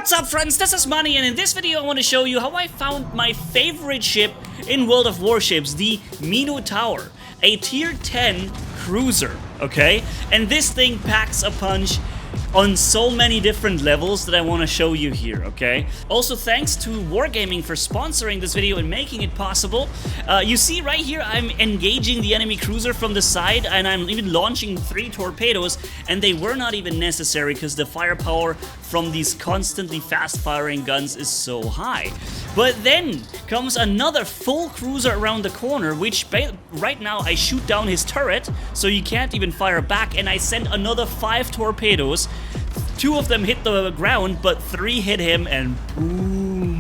What's up, friends? This is Manni, and in this video I want to show you how I found my favorite ship in World of Warships, the Minotaur, a tier 10 cruiser, okay? And this thing packs a punch on so many different levels that I want to show you here, okay? Also, thanks to Wargaming for sponsoring this video and making it possible. You see right here, I'm engaging the enemy cruiser from the side, and I'm even launching 3 torpedoes, and they were not even necessary because the firepower from these constantly fast-firing guns is so high. But then comes another full cruiser around the corner, which right now I shoot down his turret, so he can't even fire back, and I send another 5 torpedoes. 2 of them hit the ground, but 3 hit him, and boom.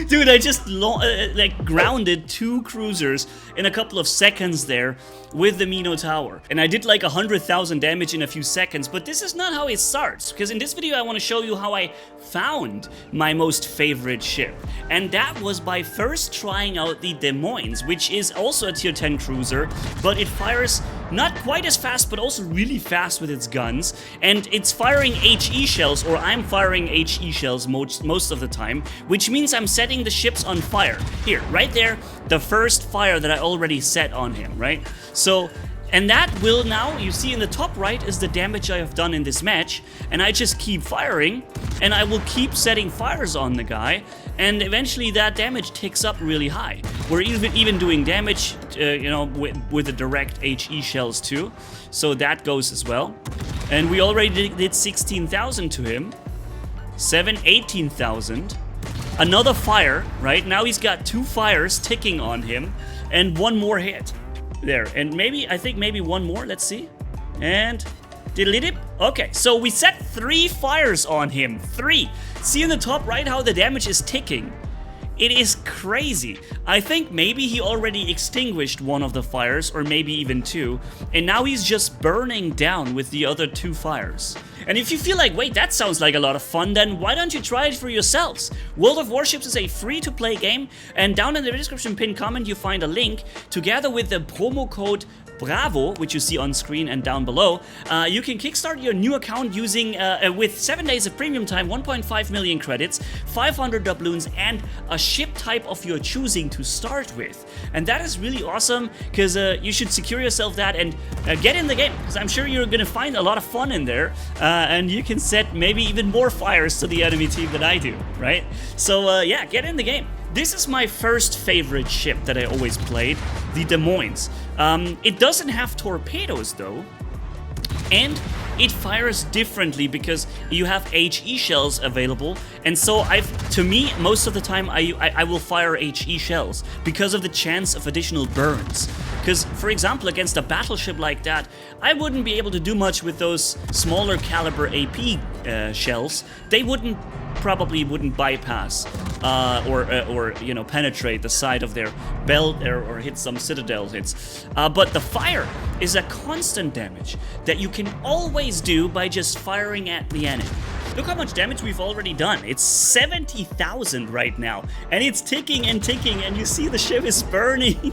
Dude, I just like grounded 2 cruisers in a couple of seconds there with the Minotaur. And I did like 100,000 damage in a few seconds, but this is not how it starts, because in this video I want to show you how I found my most favorite ship. And that was by first trying out the Des Moines, which is also a tier 10 cruiser, but it fires not quite as fast, but also really fast with its guns. And it's firing HE shells, or I'm firing HE shells most of the time, which means I'm setting the ships on fire. Here, right there, the first fire that I already set on him, right? So, and that will now, you see in the top right is the damage I have done in this match, and I just keep firing, and I will keep setting fires on the guy, and eventually that damage ticks up really high. We're even doing damage, you know, with the direct HE shells too, so that goes as well. And we already did 16,000 to him, 18,000. Another fire, right? Now he's got 2 fires ticking on him, and 1 more hit. There, and maybe, I think maybe 1 more, let's see. And, diddly-dip. Okay, so we set 3 fires on him, 3. See in the top right how the damage is ticking? It is crazy. I think maybe he already extinguished 1 of the fires, or maybe even 2, and now he's just burning down with the other 2 fires. And if you feel like, wait, that sounds like a lot of fun, then why don't you try it for yourselves? World of Warships is a free-to-play game, and down in the description pinned comment you find a link, together with the promo code Bravo, which you see on screen and down below. You can kickstart your new account using, with 7 days of premium time, 1.5 million credits, 500 doubloons, and a ship type of your choosing to start with. And that is really awesome, because you should secure yourself that and get in the game, because I'm sure you're going to find a lot of fun in there, and you can set maybe even more fires to the enemy team than I do, right? So yeah, get in the game. This is my first favorite ship that I always played, the Des Moines. It doesn't have torpedoes though, and it fires differently because you have HE shells available, and so to me, most of the time I will fire HE shells because of the chance of additional burns. Because, for example, against a battleship like that, I wouldn't be able to do much with those smaller caliber AP shells. They probably wouldn't bypass or you know, penetrate the side of their belt or hit some citadel hits. But the fire is a constant damage that you can always do by just firing at the enemy. Look how much damage we've already done. It's 70,000 right now, and it's ticking and ticking, and you see the ship is burning.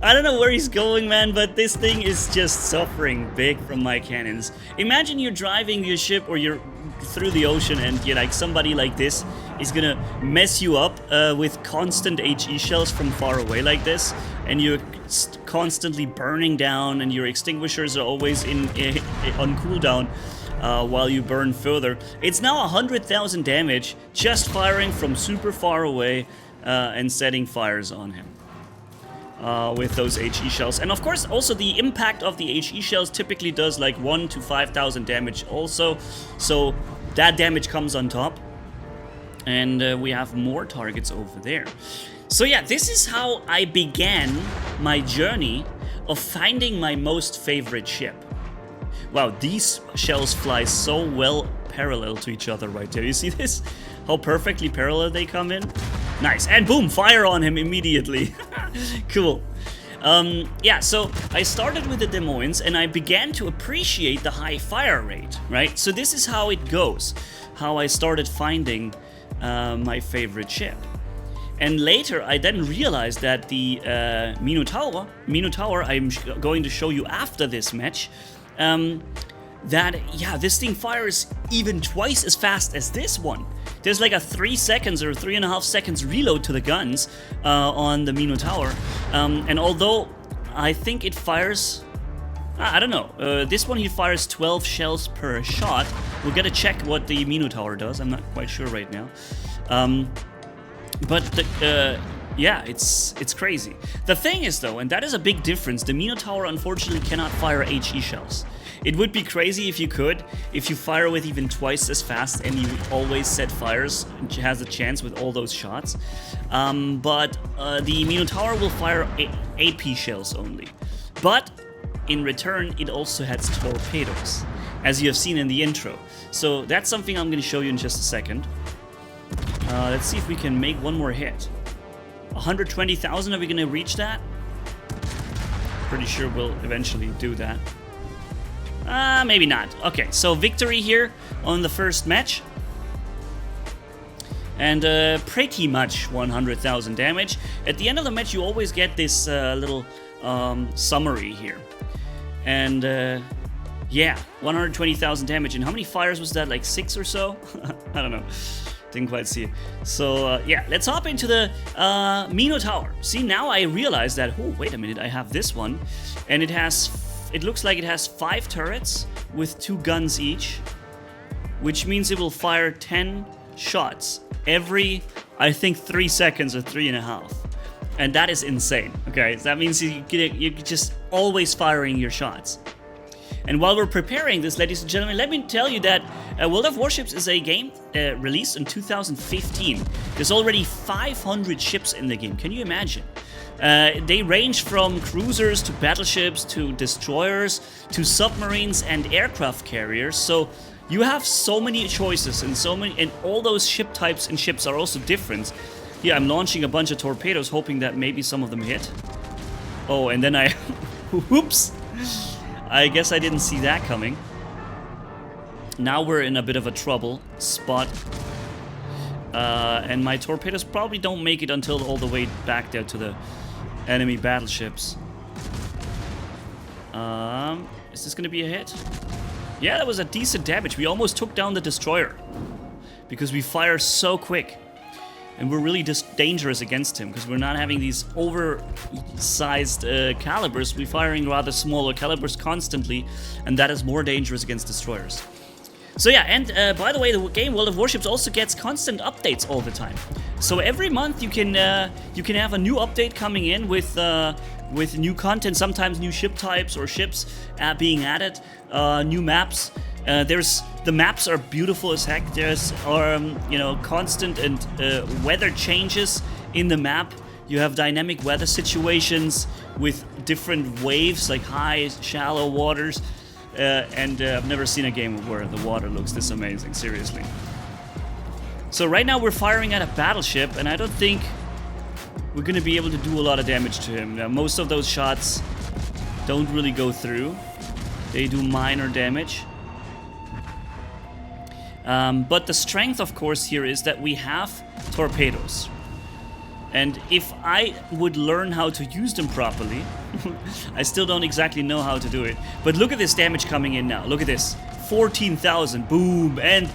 I don't know where he's going, man, but this thing is just suffering big from my cannons. Imagine you're driving your ship, or you're through the ocean, and you're like, somebody like this is gonna mess you up with constant HE shells from far away like this, and you're constantly burning down, and your extinguishers are always on cooldown while you burn further. It's now 100,000 damage just firing from super far away and setting fires on him. With those HE shells. And of course, also the impact of the HE shells typically does like 1,000 to 5,000 damage also. So that damage comes on top. And we have more targets over there. So yeah, this is how I began my journey of finding my most favorite ship. Wow, these shells fly so well parallel to each other right there. You see this? How perfectly parallel they come in? Nice. And boom, fire on him immediately. Cool. Yeah, so I started with the Des Moines, and I began to appreciate the high fire rate, right? So this is how it goes, how I started finding my favorite ship. And later, I then realized that the Minotaur I'm going to show you after this match, that, yeah, this thing fires even twice as fast as this one. There's like a 3 seconds or 3.5 seconds reload to the guns on the Minotaur. And although I think it fires, I don't know, this one he fires 12 shells per shot. We'll get to check what the Minotaur does. I'm not quite sure right now. But yeah, it's crazy. The thing is though, and that is a big difference, the Minotaur unfortunately cannot fire HE shells. It would be crazy if you could, if you fire with even twice as fast and you always set fires, which has a chance with all those shots. But the Minotaur will fire AP shells only. But in return, it also has torpedoes, as you have seen in the intro. So that's something I'm going to show you in just a second. Let's see if we can make one more hit. 120,000, are we going to reach that? Pretty sure we'll eventually do that. Maybe not. Okay, so victory here on the first match. And pretty much 100,000 damage. At the end of the match, you always get this little summary here. And yeah, 120,000 damage. And how many fires was that? Like 6 or so? I don't know. Didn't quite see it. So yeah, let's hop into the Minotaur. See, now I realize that, oh, wait a minute, I have this one. And it looks like it has 5 turrets with 2 guns each, which means it will fire 10 shots every, I think, 3 seconds or 3.5. And that is insane. Okay, so that means you're just always firing your shots. And while we're preparing this, ladies and gentlemen, let me tell you that World of Warships is a game released in 2015. There's already 500 ships in the game. Can you imagine? They range from cruisers to battleships to destroyers to submarines and aircraft carriers. So you have so many choices and all those ship types and ships are also different. Yeah, I'm launching a bunch of torpedoes, hoping that maybe some of them hit. Oh, and then I, whoops. I guess I didn't see that coming. Now we're in a bit of a trouble spot. And my torpedoes probably don't make it until all the way back there to the enemy battleships. Is this gonna be a hit? Yeah, that was a decent damage. We almost took down the destroyer because we fire so quick. And we're really just dangerous against him because we're not having these oversized calibers. We're firing rather smaller calibers constantly, and that is more dangerous against destroyers. So yeah, and by the way, the game World of Warships also gets constant updates all the time. So every month you can have a new update coming in with new content, sometimes new ship types or ships being added, new maps. The maps are beautiful as heck. There's constant and weather changes in the map. You have dynamic weather situations with different waves, like high, shallow waters. And I've never seen a game where the water looks this amazing, seriously. So right now we're firing at a battleship, and I don't think we're going to be able to do a lot of damage to him. Now, most of those shots don't really go through. They do minor damage. But the strength, of course, here is that we have torpedoes. And if I would learn how to use them properly, I still don't exactly know how to do it. But look at this damage coming in now. Look at this. 14,000. Boom. And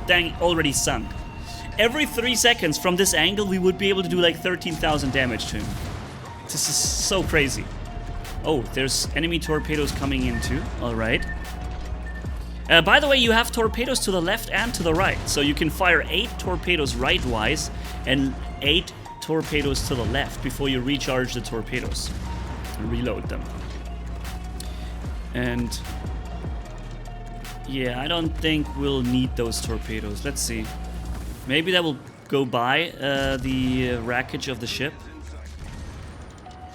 dang, already sunk. Every 3 seconds from this angle, we would be able to do like 13,000 damage to him. This is so crazy. Oh, there's enemy torpedoes coming in too. All right. By the way, you have torpedoes to the left and to the right. So you can fire 8 torpedoes right-wise and 8 torpedoes to the left before you recharge the torpedoes and reload them. And yeah, I don't think we'll need those torpedoes. Let's see. Maybe that will go by the wreckage of the ship.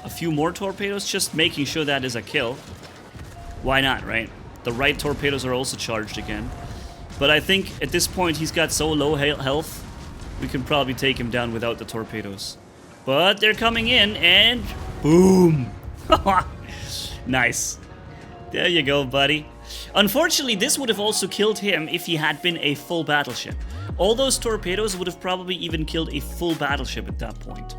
A few more torpedoes, just making sure that is a kill. Why not, right? The right torpedoes are also charged again. But I think at this point he's got so low health, we can probably take him down without the torpedoes. But they're coming in and boom! Nice. There you go, buddy. Unfortunately, this would have also killed him if he had been a full battleship. All those torpedoes would have probably even killed a full battleship at that point.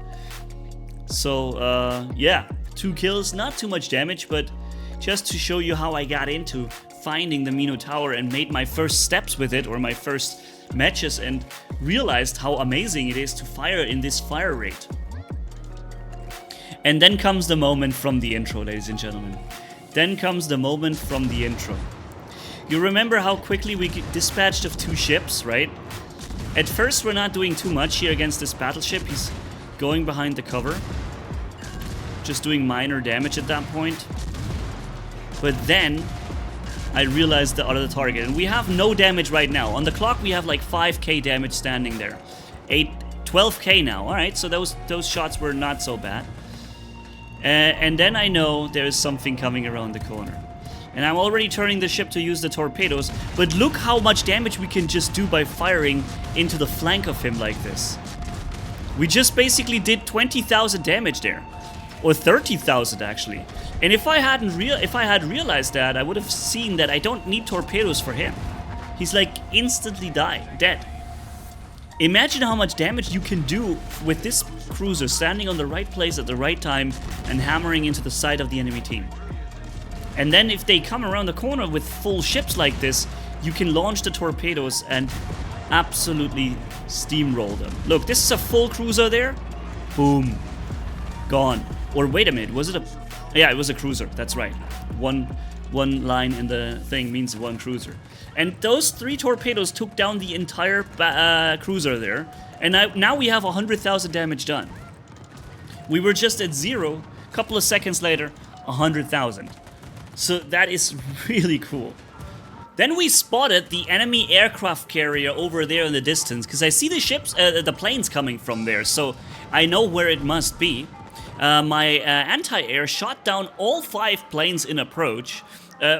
So, yeah, 2 kills, not too much damage, but just to show you how I got into finding the Minotaur and made my first steps with it, or my first matches, and realized how amazing it is to fire in this fire rate. And then comes the moment from the intro, ladies and gentlemen. Then comes the moment from the intro. You remember how quickly we dispatched of 2 ships, right? At first we're not doing too much here against this battleship. He's going behind the cover, just doing minor damage at that point. But then I realized the other target, and we have no damage right now. On the clock we have like 5k damage standing there. 12k now. Alright, so those shots were not so bad. And then I know there's something coming around the corner. And I'm already turning the ship to use the torpedoes, but look how much damage we can just do by firing into the flank of him like this. We just basically did 20,000 damage there. Or 30,000 actually. And if I had realized that, I would have seen that I don't need torpedoes for him. He's like instantly dead. Imagine how much damage you can do with this cruiser standing on the right place at the right time and hammering into the side of the enemy team. And then if they come around the corner with full ships like this, you can launch the torpedoes and absolutely steamroll them. Look, this is a full cruiser there. Boom. Gone. Or wait a minute, was it a... Yeah, it was a cruiser, that's right. One line in the thing means 1 cruiser. And those 3 torpedoes took down the entire cruiser there. And now we have 100,000 damage done. We were just at 0, a couple of seconds later, 100,000. So that is really cool. Then we spotted the enemy aircraft carrier over there in the distance, because I see the ships, the planes coming from there, so I know where it must be. My anti-air shot down all 5 planes in approach,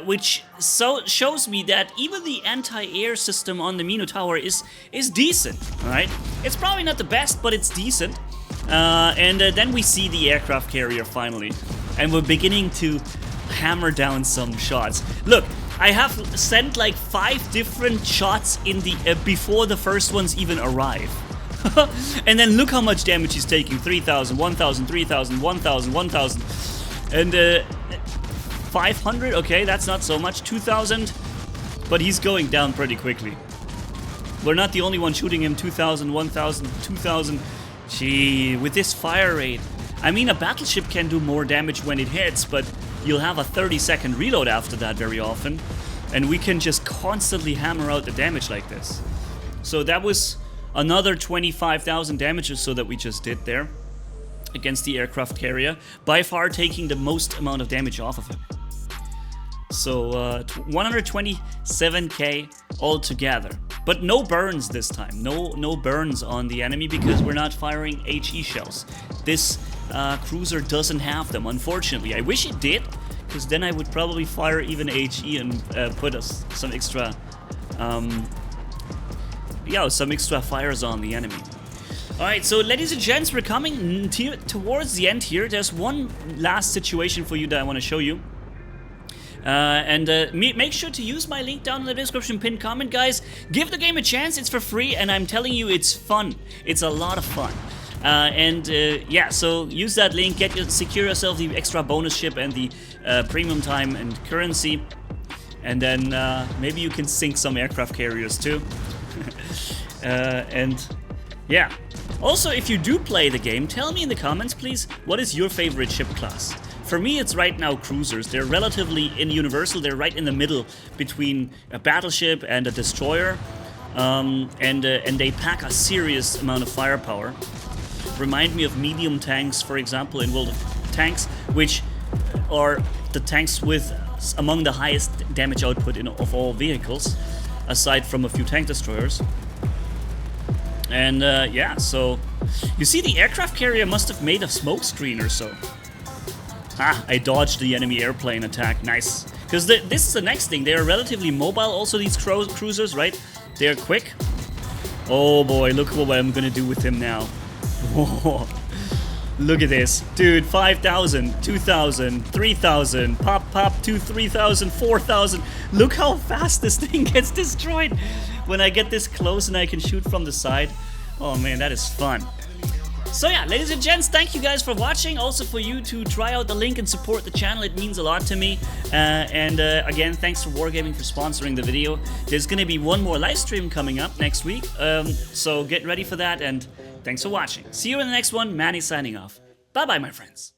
which shows me that even the anti-air system on the Minotaur is decent, alright? It's probably not the best, but it's decent. And then we see the aircraft carrier finally, and we're beginning to hammer down some shots. Look, I have sent like 5 different shots in the before the first ones even arrive. And then look how much damage he's taking. 3,000, 1,000, 3,000, 1,000, 1,000. And 500, okay, that's not so much. 2,000, but he's going down pretty quickly. We're not the only one shooting him. 2,000, 1,000, 2,000. Gee, with this fire rate. I mean, a battleship can do more damage when it hits, but you'll have a 30-second reload after that very often. And we can just constantly hammer out the damage like this. So that was another 25,000 damage or so that we just did there against the aircraft carrier. By far taking the most amount of damage off of him. So 127k altogether. But no burns this time. No burns on the enemy because we're not firing HE shells. This cruiser doesn't have them, unfortunately. I wish it did, because then I would probably fire even HE and put us some extra some extra fires on the enemy. Alright, so ladies and gents, we're coming towards the end here. There's one last situation for you that I want to show you. Make sure to use my link down in the description, pinned comment, guys. Give the game a chance, it's for free, and I'm telling you, it's fun. It's a lot of fun. Yeah, so use that link, secure yourself the extra bonus ship and the premium time and currency. And then maybe you can sink some aircraft carriers too. Yeah. Also, if you do play the game, tell me in the comments, please, what is your favorite ship class? For me, it's right now cruisers. They're relatively universal. They're right in the middle between a battleship and a destroyer. And they pack a serious amount of firepower. Remind me of medium tanks, for example, in World of Tanks, which are the tanks with among the highest damage output of all vehicles, aside from a few tank destroyers. And yeah, so you see the aircraft carrier must have made a smoke screen or so. Ah, I dodged the enemy airplane attack. Nice. Because this is the next thing. They are relatively mobile, also these cruisers, right? They're quick. Oh boy, look what I'm gonna do with him now. Whoa. Look at this. Dude, 5,000, 2,000, 3,000, pop, 2, 3,000, 4,000. Look how fast this thing gets destroyed when I get this close and I can shoot from the side. Oh man, that is fun. So yeah, ladies and gents, thank you guys for watching. Also for you to try out the link and support the channel, it means a lot to me. Again, thanks to Wargaming for sponsoring the video. There's gonna be one more live stream coming up next week, so get ready for that, and thanks for watching. See you in the next one. Manni signing off. Bye bye, my friends.